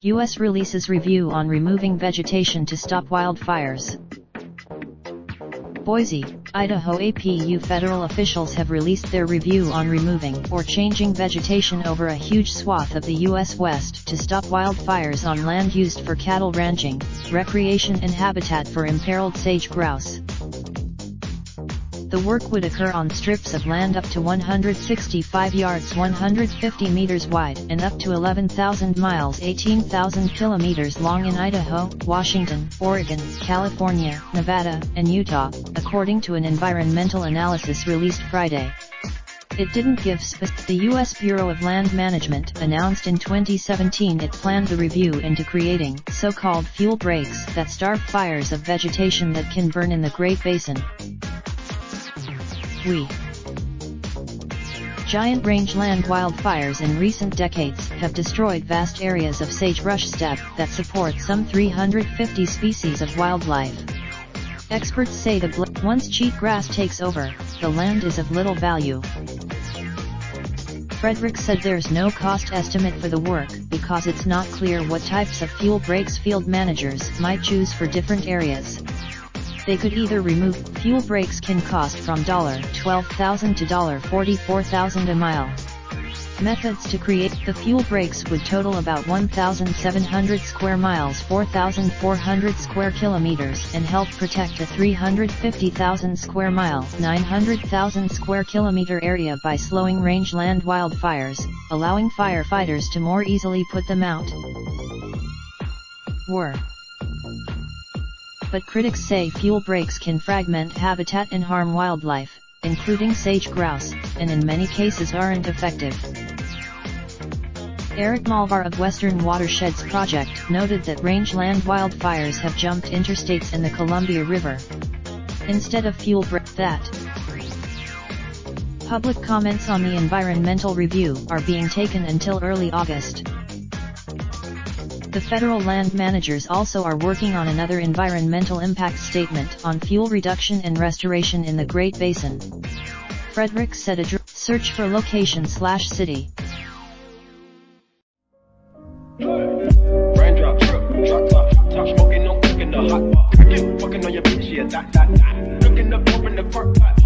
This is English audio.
U.S. releases review on removing vegetation to stop wildfires. Boise, Idaho. APU federal officials have released their review on removing or changing vegetation over a huge swath of the U.S. West to stop wildfires on land used for cattle ranching, recreation and habitat for imperiled sage grouse. The work would occur on strips of land up to 165 yards 150 meters wide and up to 11,000 miles 18,000 kilometers long in Idaho, Washington, Oregon, California, Nevada, and Utah, according to an environmental analysis released Friday. It didn't give specifics. The U.S. Bureau of Land Management announced in 2017 it planned the review into creating so-called fuel breaks that starve fires of vegetation that can burn in the Great Basin. Giant rangeland wildfires in recent decades have destroyed vast areas of sagebrush steppe that support some 350 species of wildlife. Experts say once cheatgrass takes over, the land is of little value. Frederick said there's no cost estimate for the work because it's not clear what types of fuel breaks field managers might choose for different areas. They could either remove. Fuel breaks can cost from $12,000 to $44,000 a mile. Methods to create the fuel breaks would total about 1,700 square miles 4,400 square kilometers and help protect a 350,000 square mile 900,000 square kilometer area by slowing rangeland wildfires, allowing firefighters to more easily put them out. But critics say fuel breaks can fragment habitat and harm wildlife, including sage grouse, and in many cases aren't effective. Eric Malvar of Western Watersheds Project noted that rangeland wildfires have jumped interstates in the Columbia River. Instead of fuel breaks, public comments on the environmental review are being taken until early August. The federal land managers also are working on another environmental impact statement on fuel reduction and restoration in the Great Basin. Frederick said search for location/city. Raindrop, drop top smoking, no cooking the hot pot. Fucking on your bitch, yeah, that. Looking up, open the park pot.